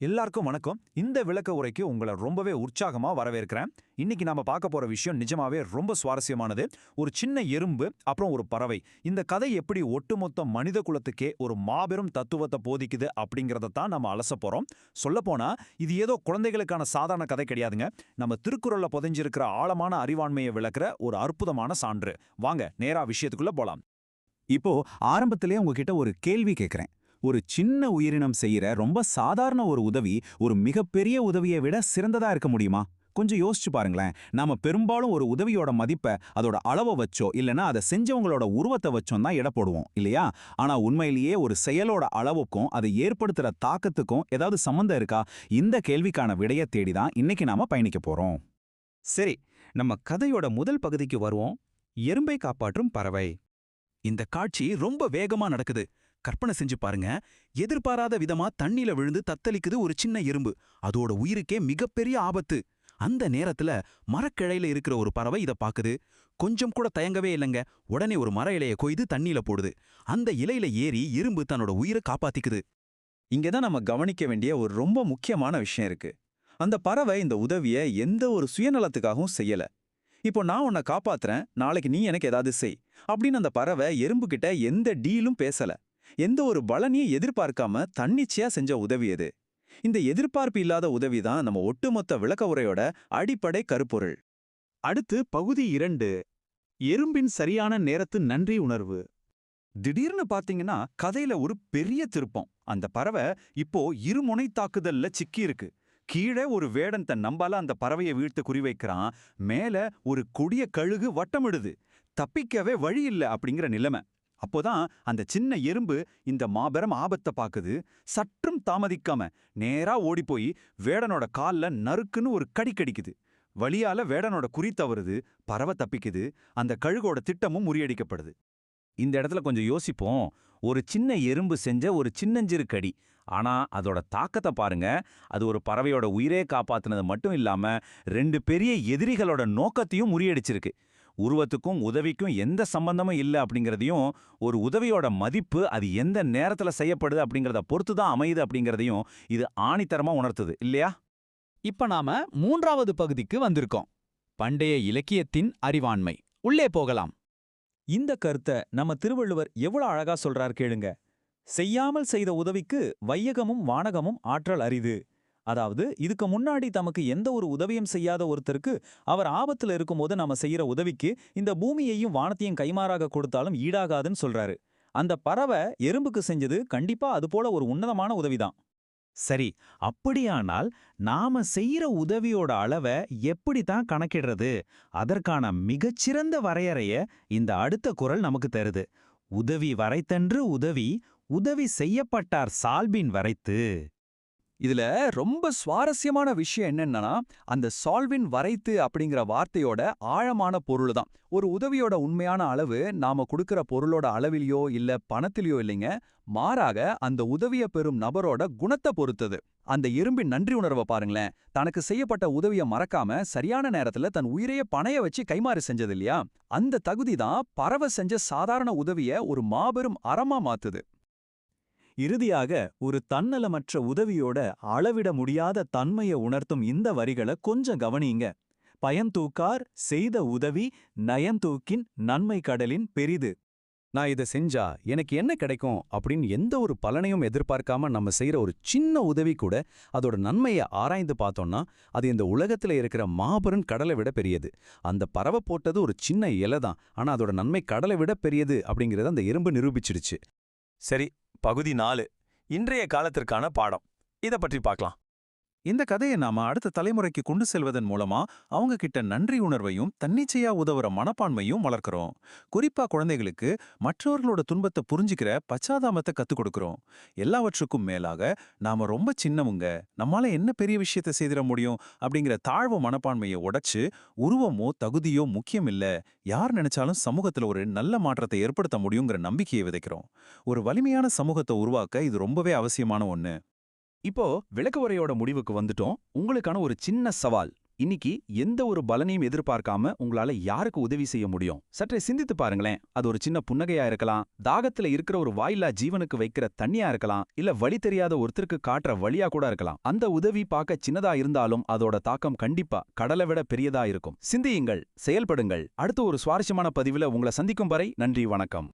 எல்லாருக்கும் வணக்கம். இந்த விளக்க உரைக்கு உங்களை ரொம்பவே உற்சாகமா வரவேற்கிறேன். இன்னைக்கு நாம பார்க்க போற விஷயம் நிஜமாவே ரொம்ப சுவாரஸ்யமானது. ஒரு சின்ன எறும்பு அப்புறம் ஒரு பறவை. இந்த கதை எப்படி ஒட்டுமொத்த மனித குலத்துக்கே ஒரு மாபெரும் தத்துவத்தை போதிக்குது அப்படிங்கறத தான் நம்ம அலச போறோம். சொல்லப்போனா இது ஏதோ குழந்தைகளுக்கான சாதாரண கதை கிடையாதுங்க. நம்ம திருக்குறள்ல புதைஞ்சிருக்கிற ஆழமான அறிவாண்மையை விளக்குற ஒரு அற்புதமான சான்று. வாங்க நேரா விஷயத்துக்குள்ள போலாம். இப்போ ஆரம்பத்திலே உங்ககிட்ட ஒரு கேள்வி கேட்கிறேன். ஒரு சின்ன உயிரினம் செய்யற ரொம்ப சாதாரண ஒரு உதவி ஒரு மிகப்பெரிய உதவியை விட சிறந்ததா இருக்க முடியுமா? கொஞ்சம் யோசிச்சு பாருங்களேன். நாம பெரும்பாலும் ஒரு உதவியோட மதிப்பை அதோட அளவை வச்சோ இல்லைன்னா அதை செஞ்சவங்களோட உருவத்தை வச்சோம் தான் எடை போடுவோம் இல்லையா? ஆனா உண்மையிலேயே ஒரு செயலோட அளவுக்கும் அதை ஏற்படுத்துற தாக்கத்துக்கும் ஏதாவது சம்மந்தம் இருக்கா? இந்த கேள்விக்கான விடையை தேடிதான் இன்னைக்கு நாம பயணிக்க போறோம். சரி, நம்ம கதையோட முதல் பகுதிக்கு வருவோம். எறும்பை காப்பாற்றும் பறவை. இந்த காட்சி ரொம்ப வேகமா நடக்குது. கற்பனை செஞ்சு பாருங்க. எதிர்பாராத விதமா தண்ணில விழுந்து தத்தளிக்குது ஒரு சின்ன எறும்பு. அதோட உயிருக்கே மிகப்பெரிய ஆபத்து. அந்த நேரத்துல மரக்கிளையில இருக்கிற ஒரு பறவை இத பாக்குது. கொஞ்சம் கூட தயங்கவே இல்லைங்க. உடனே ஒரு மர இலைய கொய்து தண்ணியில போடுது. அந்த இலையில ஏறி எறும்பு தன்னோட உயிரை காப்பாத்திக்குது. இங்கதான் நம்ம கவனிக்க வேண்டிய ஒரு ரொம்ப முக்கியமான விஷயம் இருக்கு. அந்த பறவை இந்த உதவியை எந்த ஒரு சுயநலத்துக்காகவும் செய்யல. இப்போ நான் உன்னை காப்பாத்துறேன், நாளைக்கு நீ எனக்கு ஏதாவது செய் அப்படின்னு அந்த பறவை எறும்பு கிட்ட எந்த டீலும் பேசல. எந்த ஒரு பலனையும் எதிர்பார்க்காம தன்னிச்சையா செஞ்ச உதவி அது. இந்த எதிர்பார்ப்பு இல்லாத உதவி தான் நம்ம ஒட்டுமொத்த விளக்க உரையோட அடிப்படை கருப்பொருள். அடுத்து பகுதி 2. எறும்பின் சரியான நேரத்து நன்றி உணர்வு. திடீர்னு பாத்தீங்கன்னா கதையில ஒரு பெரிய திருப்பம். அந்த பறவை இப்போ இருமுனை தாக்குதல்ல சிக்கி இருக்கு. கீழே ஒரு வேடன் தன் நம்பால அந்த பறவையை வீழ்த்த குறிவைக்கிறான். மேல ஒரு கொடிய கழுகு வட்டமிடுது. தப்பிக்கவே வழி இல்ல அப்படிங்கிற நிலைமை. அப்போதான் அந்த சின்ன எறும்பு இந்த மாபெரும் ஆபத்தை பாக்குது. சற்றும் தாமதிக்காம நேரா ஓடிப்போய் வேடனோட கால்ல நறுக்குன்னு ஒரு கடி கடிக்குது. வழியால வேடனோட குறி தவறுது. பறவை தப்பிக்குது. அந்த கழுகோட திட்டமும் முறியடிக்கப்படுது. இந்த இடத்துல கொஞ்சம் யோசிப்போம். ஒரு சின்ன எறும்பு செஞ்ச ஒரு சின்னஞ்சிறு கடி. ஆனா அதோட தாக்கத்தை பாருங்க. அது ஒரு பறவையோட உயிரே காப்பாத்துனது மட்டும் இல்லாம 2 பெரிய எதிரிகளோட நோக்கத்தையும் முறியடிச்சிருக்கு. உருவத்துக்கும் உதவிக்கும் எந்த சம்பந்தமும் இல்லை அப்படிங்கிறதையும், ஒரு உதவியோட மதிப்பு அது எந்த நேரத்துல செய்யப்படுது அப்படிங்கிறத பொறுத்து தான் அமையுது அப்படிங்கிறதையும் இது ஆணித்தரமா உணர்த்துது இல்லையா? இப்ப நாம 3வது பகுதிக்கு வந்திருக்கோம். பண்டைய இலக்கியத்தின் அறிவாண்மை. உள்ளே போகலாம். இந்த கருத்தை நம்ம திருவள்ளுவர் எவ்வளவு அழகா சொல்றார் கேளுங்க. செய்யாமல் செய்த உதவிக்கு வையகமும் வானகமும் ஆற்றல் அரிது. அதாவது இதுக்கு முன்னாடி தமக்கு எந்த ஒரு உதவியும் செய்யாத ஒருத்தருக்கு அவர் ஆபத்துல இருக்கும்போது நாம செய்யற உதவிக்கு இந்த பூமியையும் வானத்தையும் கைமாறாக கொடுத்தாலும் ஈடாகாதுன்னு சொல்றாரு. அந்த பறவை எறும்புக்கு செஞ்சது கண்டிப்பா அது போல ஒரு உன்னதமான உதவிதான். சரி, அப்படியானால் நாம செய்யற உதவியோட அளவை எப்படி தான் கணக்கிடுறது? அதற்கான மிகச்சிறந்த வரையறைய இந்த அடுத்த குறள் நமக்கு தருது. உதவி வரைத்தன்று உதவி, உதவி செய்யப்பட்டார் சால்பின் வரைத்து. இதுல ரொம்ப சுவாரஸ்யமான விஷயம் என்னன்னா, அந்த சால்வின் வரைத்து அப்படிங்கிற வார்த்தையோட ஆழமான பொருள் தான். ஒரு உதவியோட உண்மையான அளவு நாம கொடுக்கிற பொருளோட அளவிலையோ இல்ல பணத்திலையோ இல்லைங்க. மாறாக அந்த உதவிய பெறும் நபரோட குணத்தை பொறுத்தது. அந்த எறும்பின் நன்றி உணர்வை பாருங்களேன். தனக்கு செய்யப்பட்ட உதவிய மறக்காம சரியான நேரத்துல தன் உயிரையே பணைய வச்சு கைமாறு செஞ்சது இல்லையா? அந்த தகுதி தான் பறவை செஞ்ச சாதாரண உதவிய ஒரு மாபெரும் அறமா மாத்துது. இறுதியாக ஒரு தன்னலமற்ற உதவியோட அளவிட முடியாத தன்மையை உணர்த்தும் இந்த வரிகளை கொஞ்சம் கவனிங்க. பயன்தூக்கார் செய்த உதவி நயன்தூக்கின் நன்மை கடலின் பெரிது. நான் இதை செஞ்சா எனக்கு என்ன கிடைக்கும் அப்படின்னு எந்த ஒரு பலனையும் எதிர்பார்க்காம நம்ம செய்யற ஒரு சின்ன உதவி கூட அதோட நன்மையை ஆராய்ந்து பார்த்தோம்னா அது இந்த உலகத்துல இருக்கிற மாபெரும் கடலை விட பெரியது. அந்த பறவை போட்டது ஒரு சின்ன இலை தான், ஆனா அதோட நன்மை கடலை விட பெரியது அப்படிங்கறத அந்த எறும்பு நிரூபிச்சிடுச்சு. சரி, பகுதி 4. இன்றைய காலத்திற்கான பாடம். இத பற்றி பார்க்கலாம். இந்த கதையை நாம அடுத்த தலைமுறைக்கு கொண்டு செல்வதன் மூலமா அவங்க கிட்ட நன்றி உணர்வையும் தன்னிச்சையா உதவுற மனப்பான்மையும் வளர்க்கிறோம். குறிப்பா குழந்தைகளுக்கு மற்றவர்களோட துன்பத்தை புரிஞ்சுக்கிற பச்சாதாபத்தை கத்துக் கொடுக்கிறோம். எல்லாவற்றுக்கும் மேலாக நாம ரொம்ப சின்னவங்க, நம்மால என்ன பெரிய விஷயத்தை செய்திட முடியும் அப்படிங்கிற தாழ்வு மனப்பான்மையை உடைச்சு உருவமோ தகுதியோ முக்கியம் இல்ல, யார் நினைச்சாலும் சமூகத்துல ஒரு நல்ல மாற்றத்தை ஏற்படுத்த முடியுங்கிற நம்பிக்கையை விதைக்கிறோம். ஒரு வலிமையான சமூகத்தை உருவாக்க இது ரொம்பவே அவசியமான ஒண்ணு. இப்போ விளக்க உரையோட முடிவுக்கு வந்துட்டோம். உங்களுக்கான ஒரு சின்ன சவால். இன்னைக்கு எந்த ஒரு பலனையும் எதிர்பார்க்காம உங்களால யாருக்கு உதவி செய்ய முடியும்? சற்றே சிந்தித்து பாருங்களேன். அது ஒரு சின்ன புன்னகையா இருக்கலாம், தாகத்துல இருக்கிற ஒரு வாயில்லா ஜீவனுக்கு வைக்கிற தண்ணியா இருக்கலாம், இல்ல வழி தெரியாத ஒருத்தருக்கு காட்டுற வழியா கூட இருக்கலாம். அந்த உதவி பார்க்க சின்னதா இருந்தாலும் அதோட தாக்கம் கண்டிப்பா கடலை விட பெரியதா இருக்கும். சிந்தியுங்கள், செயல்படுங்கள். அடுத்த ஒரு சுவாரஸ்யமான பதிவுல உங்களை சந்திக்கும் வரை நன்றி, வணக்கம்.